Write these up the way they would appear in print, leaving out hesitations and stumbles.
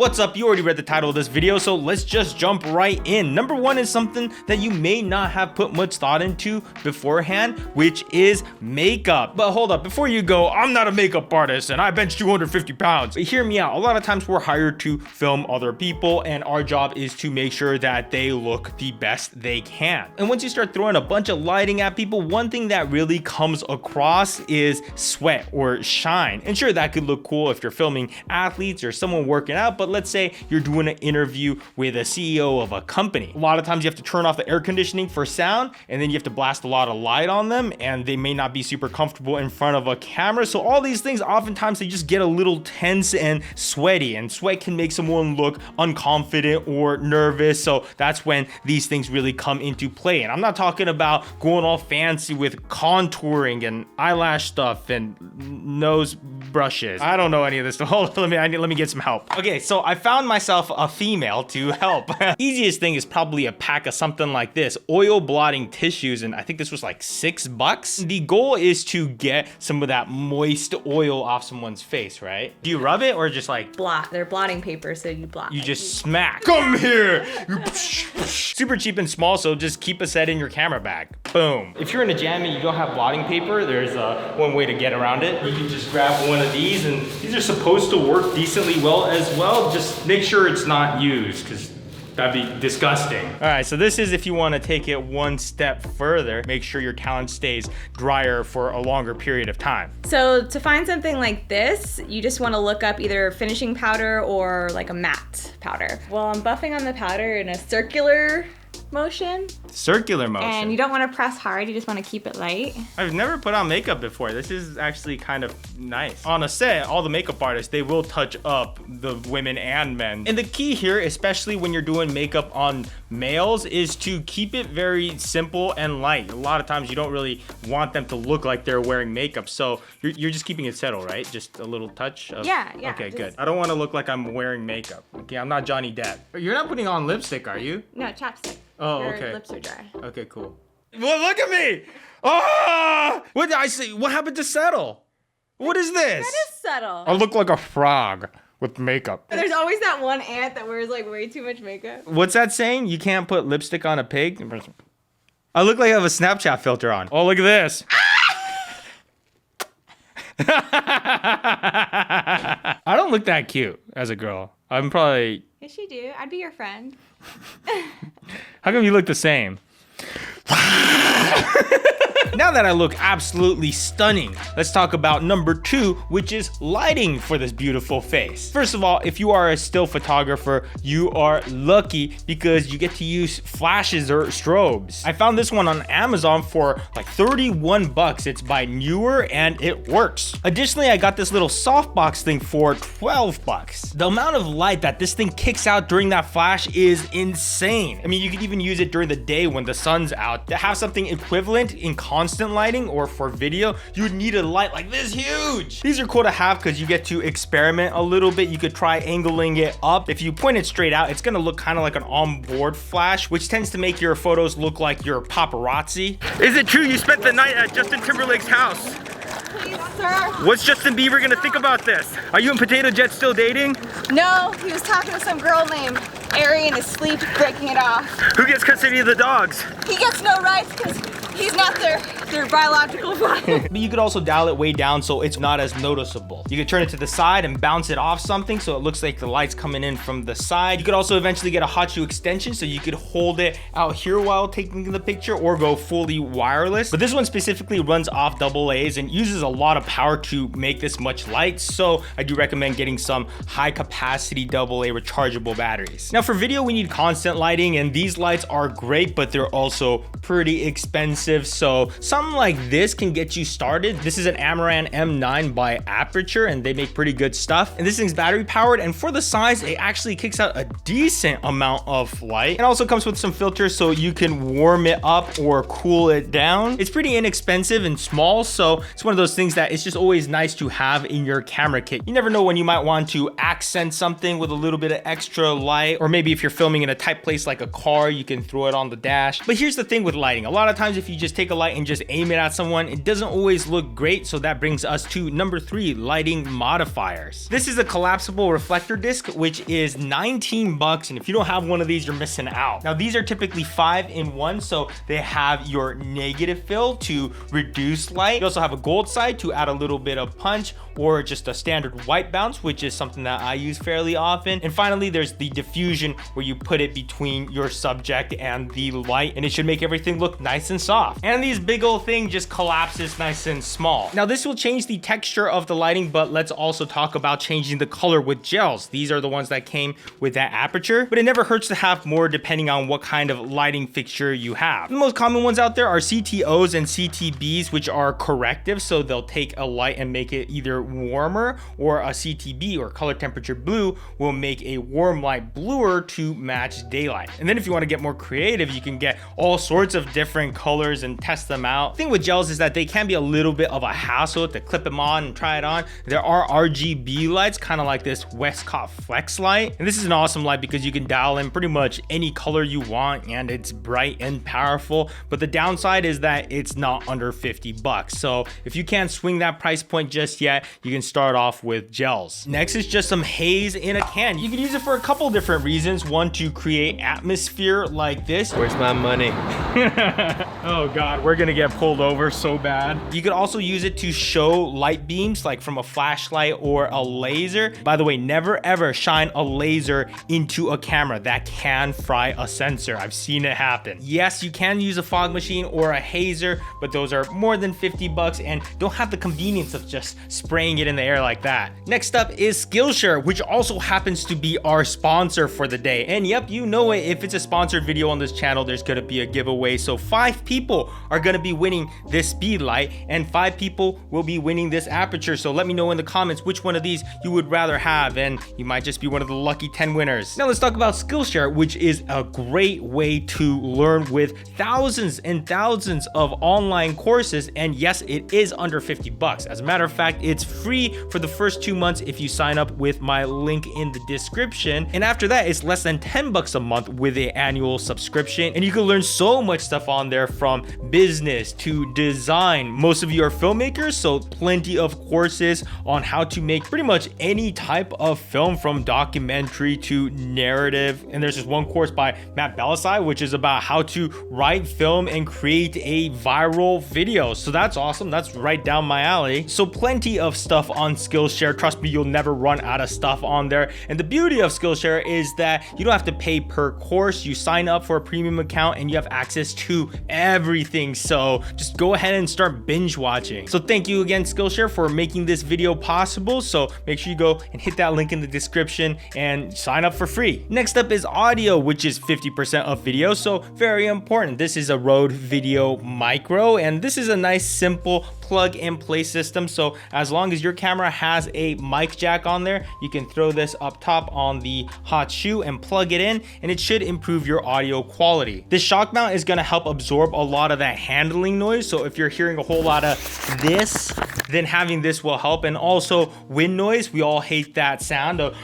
What's up? You already read the title of this video, so let's just jump right in. Number one is something that you may not have put much thought into beforehand, which is makeup. But hold up, before you go, I'm not a makeup artist and I bench 250 pounds. But hear me out. A lot of times we're hired to film other people and our job is to make sure that they look the best they can. And once you start throwing a bunch of lighting at people, one thing that really comes across is sweat or shine. And sure, that could look cool if you're filming athletes or someone working out, but let's say you're doing an interview with a CEO of a company. A lot of times you have to turn off the air conditioning for sound, and then you have to blast a lot of light on them, and they may not be super comfortable in front of a camera. So all these things, oftentimes they just get a little tense and sweaty, and sweat can make someone look unconfident or nervous. So that's when these things really come into play. And I'm not talking about going all fancy with contouring and eyelash stuff and nose brushes. I don't know any of this stuff. Hold on, let me get some help. Okay, so I found myself a female to help. Easiest thing is probably a pack of something like this, oil blotting tissues, and I think this was like $6. The goal is to get some of that moist oil off someone's face, right? Do you rub it or just like blot? They're blotting paper, so you blot. You just smack. Come here. Super cheap and small, so just keep a set in your camera bag. Boom. If you're in a jam and you don't have blotting paper, there's one way to get around it. You can just grab one of these, and these are supposed to work decently well as well. Just make sure it's not used, because that'd be disgusting. All right, so this is if you want to take it one step further, make sure your talent stays drier for a longer period of time. So to find something like this, you just want to look up either finishing powder or like a matte powder. Well, I'm buffing on the powder in a circular motion. Circular motion. And you don't want to press hard, you just want to keep it light. I've never put on makeup before. This is actually kind of nice. On a set, all the makeup artists, they will touch up the women and men. And the key here, especially when you're doing makeup on males, is to keep it very simple and light. A lot of times you don't really want them to look like they're wearing makeup. So you're just keeping it subtle, right? Just a little touch of... Yeah. Okay, good. I don't want to look like I'm wearing makeup. Okay, I'm not Johnny Depp. You're not putting on lipstick, are you? No, chapstick. Oh, Your okay. lips are dry. Okay, cool. Well, look at me! Ah! What did I say? What happened to settle? What is this? That is subtle. I look like a frog with makeup. There's always that one ant that wears like way too much makeup. What's that saying? You can't put lipstick on a pig? I look like I have a Snapchat filter on. Oh, look at this. I don't look that cute as a girl. I'm probably... Yes, you do. I'd be your friend. How come you look the same? Now that I look absolutely stunning, let's talk about number two, which is lighting for this beautiful face. First of all, if you are a still photographer, you are lucky because you get to use flashes or strobes. I found this one on Amazon for like $31. It's by Newer and it works. Additionally, I got this little softbox thing for $12. The amount of light that this thing kicks out during that flash is insane. I mean, you could even use it during the day when the sun's out. To have something equivalent in constant lighting or for video, you would need a light like this huge. These are cool to have because you get to experiment a little bit. You could try angling it up. If you point it straight out, it's gonna look kind of like an onboard flash, which tends to make your photos look like you're paparazzi. Is it true you spent the night at Justin Timberlake's house? Please, sir. What's Justin Bieber gonna think about this? Are you and Potato Jet still dating? No, he was talking to some girl named Ari in his sleep, breaking it off. Who gets custody of the dogs? He gets no rights because he's not their biological father. But you could also dial it way down so it's not as noticeable. You could turn it to the side and bounce it off something so it looks like the light's coming in from the side. You could also eventually get a hot shoe extension so you could hold it out here while taking the picture or go fully wireless. But this one specifically runs off AA's and uses a lot of power to make this much light. So I do recommend getting some high capacity AA rechargeable batteries. Now for video, we need constant lighting and these lights are great, but they're also pretty expensive. So something like this can get you started. This is an Amaran M9 by Aperture and they make pretty good stuff. And this thing's battery powered, and for the size, it actually kicks out a decent amount of light. It also comes with some filters so you can warm it up or cool it down. It's pretty inexpensive and small, so it's one of those things that it's just always nice to have in your camera kit. You never know when you might want to accent something with a little bit of extra light, or maybe if you're filming in a tight place like a car, you can throw it on the dash. But here's the thing with lighting. A lot of times if if you just take a light and just aim it at someone, it doesn't always look great. So that brings us to number 3, lighting modifiers. This is a collapsible reflector disc, which is 19 bucks. And if you don't have one of these, you're missing out. Now, these are typically 5-in-1. So they have your negative fill to reduce light. You also have a gold side to add a little bit of punch, or just a standard white bounce, which is something that I use fairly often. And finally, there's the diffusion, where you put it between your subject and the light, and it should make everything look nice and soft. And these big old thing just collapses nice and small. Now, this will change the texture of the lighting, but let's also talk about changing the color with gels. These are the ones that came with that aperture, but it never hurts to have more depending on what kind of lighting fixture you have. The most common ones out there are CTOs and CTBs, which are corrective. So they'll take a light and make it either warmer, or a CTB, or color temperature blue, will make a warm light bluer to match daylight. And then if you want to get more creative, you can get all sorts of different colors and test them out. The thing with gels is that they can be a little bit of a hassle to clip them on and try it on. There are RGB lights, kind of like this Westcott Flex light. And this is an awesome light because you can dial in pretty much any color you want, and it's bright and powerful. But the downside is that it's not under 50 bucks. So if you can't swing that price point just yet, you can start off with gels. Next is just some haze in a can. You can use it for a couple different reasons. One, to create atmosphere like this. Where's my money? Oh God, we're gonna get pulled over so bad. You could also use it to show light beams, like from a flashlight or a laser. By the way, never ever shine a laser into a camera. That can fry a sensor. I've seen it happen. Yes, you can use a fog machine or a hazer, but those are more than 50 bucks and don't have the convenience of just spraying it in the air like that. Next up is Skillshare, which also happens to be our sponsor for the day. And yep, you know it, if it's a sponsored video on this channel, there's gonna be a giveaway. So 5 people are gonna be winning this speed light, and 5 people will be winning this aperture. So let me know in the comments which one of these you would rather have, and you might just be one of the lucky 10 winners. Now let's talk about Skillshare, which is a great way to learn with thousands and thousands of online courses. And yes, it is under 50 bucks. As a matter of fact, it's free for the first 2 months if you sign up with my link in the description. And after that, it's less than 10 bucks a month with an annual subscription. And you can learn so much stuff on there, from business to design. Most of you are filmmakers, so plenty of courses on how to make pretty much any type of film, from documentary to narrative. And there's this one course by Matt Belisai, which is about how to write, film, and create a viral video. So that's awesome. That's right down my alley. So plenty of stuff on Skillshare. Trust me, you'll never run out of stuff on there. And the beauty of Skillshare is that you don't have to pay per course. You sign up for a premium account and you have access to everything. So just go ahead and start binge watching. So thank you again, Skillshare, for making this video possible. So make sure you go and hit that link in the description and sign up for free. Next up is audio, which is 50% of video. So very important. This is a Rode Video Micro, and this is a nice, simple plug and play system. So as long as your camera has a mic jack on there, you can throw this up top on the hot shoe and plug it in, and it should improve your audio quality. This shock mount is going to help absorb a lot of that handling noise. So if you're hearing a whole lot of this, then having this will help. And also wind noise, we all hate that sound of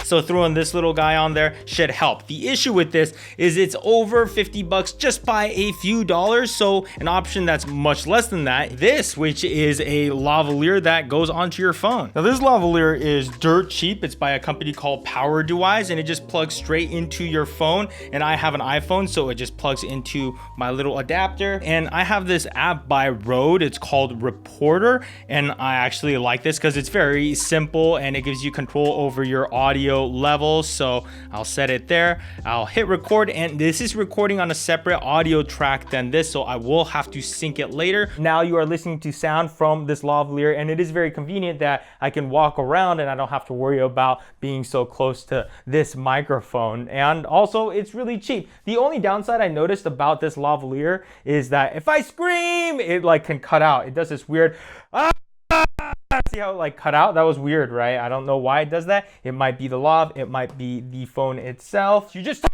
So throwing this little guy on there should help. The issue with this is it's over 50 bucks just by a few dollars. So an option that's much less than that, this, which is a lavalier that goes onto your phone. Now this lavalier is dirt cheap. It's by a company called Power Device, and it just plugs straight into your phone. And I have an iPhone, so it just plugs into my little adapter. And I have this app by Rode. It's called Reporter. And I actually like this because it's very simple and it gives you control over your audio levels. So I'll set it there. I'll hit record, and this is recording on a separate audio track than this, so I will have to sync it later. Now you are listening to sound from this lavalier, and it is very convenient that I can walk around and I don't have to worry about being so close to this microphone. And also it's really cheap. The only downside I noticed about this lavalier is that if I scream, it like can cut out. It does this weird see how it like cut out? That was weird, right? I don't know why it does that. It might be the lav, it might be the phone itself. You just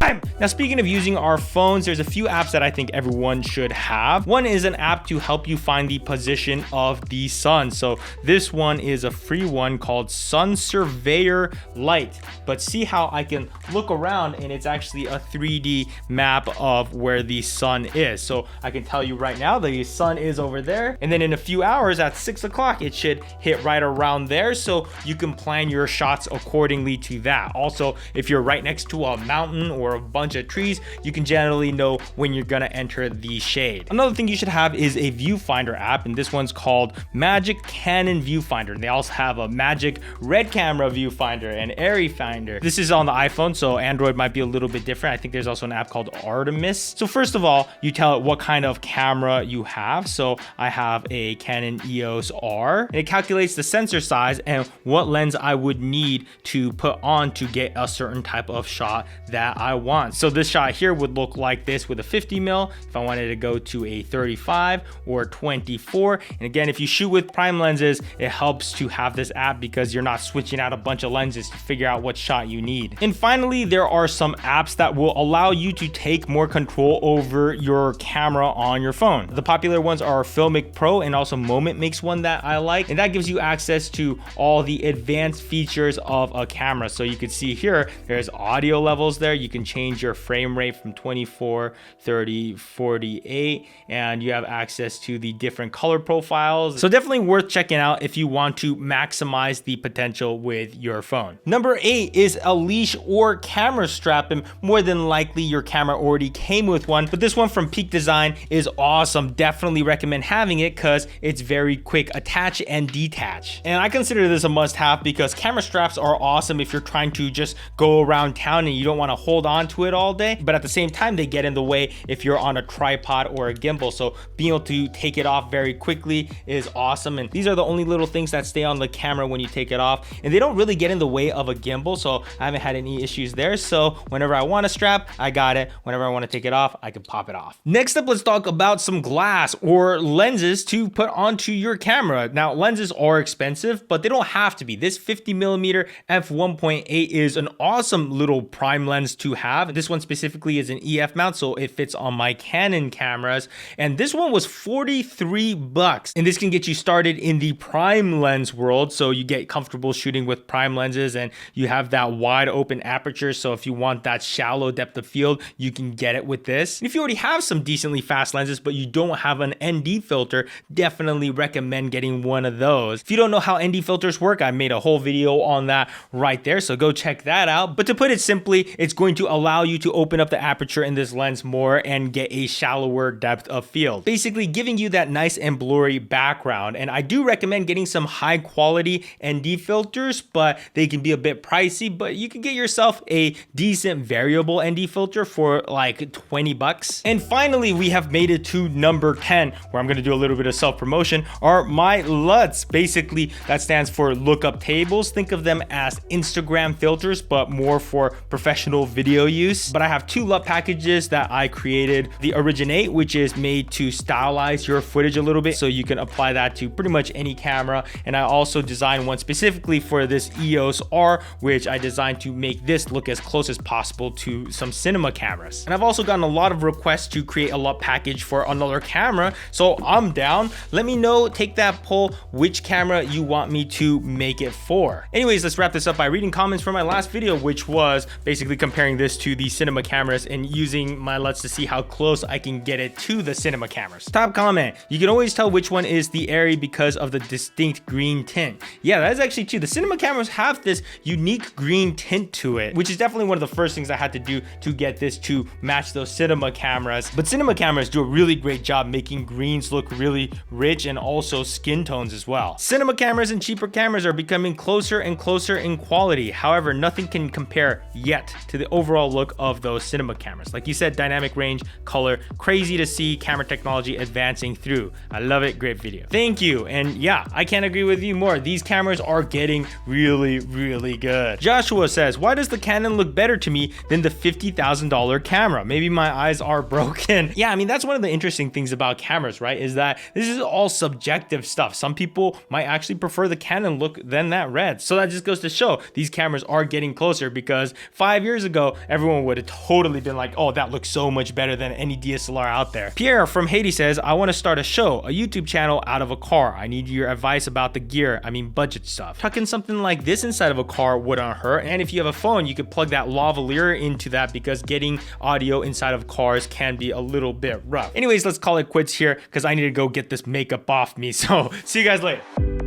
time. Now, speaking of using our phones, there's a few apps that I think everyone should have. One is an app to help you find the position of the sun. So this one is a free one called Sun Surveyor Lite. But see how I can look around and it's actually a 3D map of where the sun is. So I can tell you right now the sun is over there, and then in a few hours at 6 o'clock it should hit right around there, so you can plan your shots accordingly to that. Also, if you're right next to a mountain or a bunch of trees, you can generally know when you're gonna enter the shade. Another thing you should have is a viewfinder app, and this one's called Magic Canon Viewfinder. They also have a Magic Red Camera Viewfinder and Airy Finder. This is on the iPhone, so Android might be a little bit different. I think there's also an app called Artemis. So first of all, you tell it what kind of camera you have. So I have a Canon EOS R, and it calculates the sensor size and what lens I would need to put on to get a certain type of shot that I want. So this shot here would look like this with a 50 mil if I wanted to go to a 35 or 24. And again, if you shoot with prime lenses, it helps to have this app because you're not switching out a bunch of lenses to figure out what shot you need. And finally, there are some apps that will allow you to take more control over your camera on your phone. The popular ones are FilmMaker Pro, and also Moment makes one that I like, and that gives you access to all the advanced features of a camera. So you can see here, there's audio levels there. You can change your frame rate from 24, 30, 48, and you have access to the different color profiles. So definitely worth checking out if you want to maximize the potential with your phone. Number 8 is a leash or camera strap, and more than likely your camera already came with one, but this one from Peak Design is awesome. Definitely recommend having it because it's very quick attach and detach. And I consider this a must-have because camera straps are awesome if you're trying to just go around town and you don't want to hold on to it all day, but at the same time they get in the way if you're on a tripod or a gimbal. So being able to take it off very quickly is awesome, and these are the only little things that stay on the camera when you take it off, and they don't really get in the way of a gimbal, so I haven't had any issues there. So whenever I want a strap, I got it. Whenever I want to take it off, I can pop it off. Next up, let's talk about some glass or lenses to put onto your camera. Now, lenses are expensive, but they don't have to be. This 50mm f1.8 is an awesome little prime lens to have. This one specifically is an EF mount, so it fits on my Canon cameras, and this one was 43 bucks, and this can get you started in the prime lens world. So you get comfortable shooting with prime lenses, and you have that wide open aperture, so if you want that shallow depth of field, you can get it with this. If you already have some decently fast lenses but you don't have an ND filter, definitely recommend getting one of those. If you don't know how ND filters work, I made a whole video on that right there, so go check that out. But to put it simply, it's going to allow you to open up the aperture in this lens more and get a shallower depth of field, basically giving you that nice and blurry background. And I do recommend getting some high quality ND filters, but they can be a bit pricey, but you can get yourself a decent variable ND filter for like 20 bucks. And finally, we have made it to number 10, where I'm going to do a little bit of self-promotion, are my LUTs. Basically, that stands for lookup tables. Think of them as Instagram filters, but more for professional video use. But I have two LUT packages that I created. The Originate, which is made to stylize your footage a little bit, so you can apply that to pretty much any camera. And I also designed one specifically for this EOS R, which I designed to make this look as close as possible to some cinema cameras. And I've also gotten a lot of requests to create a LUT package for another camera, so I'm down. Let me know, take that poll, which camera you want me to make it for. Anyways, let's wrap this up by reading comments from my last video, which was basically comparing this to the cinema cameras and using my LUTs to see how close I can get it to the cinema cameras. Top comment: you can always tell which one is the Airy because of the distinct green tint. Yeah, that is actually true. The cinema cameras have this unique green tint to it, which is definitely one of the first things I had to do to get this to match those cinema cameras. But cinema cameras do a really great job making greens look really rich, and also skin tones as well. Cinema cameras and cheaper cameras are becoming closer and closer in quality. However, nothing can compare yet to the overall look of those cinema cameras. Like you said, dynamic range, color, crazy to see camera technology advancing through. I love it. Great video. Thank you. And yeah, I can't agree with you more. These cameras are getting really, really good. Joshua says, why does the Canon look better to me than the $50,000 camera? Maybe my eyes are broken. Yeah, I mean, that's one of the interesting things about cameras, right? Is that this is all subjective stuff. Some people might actually prefer the Canon look than that Red. So that just goes to show these cameras are getting closer, because 5 years ago, everyone would have totally been like, oh, that looks so much better than any DSLR out there. Pierre from Haiti says, I want to start a show, a YouTube channel out of a car. I need your advice about the gear, budget stuff. Tucking something like this inside of a car wouldn't hurt. And if you have a phone, you could plug that lavalier into that, because getting audio inside of cars can be a little bit rough. Anyways, let's call it quits here because I need to go get this makeup off me. So see you guys later.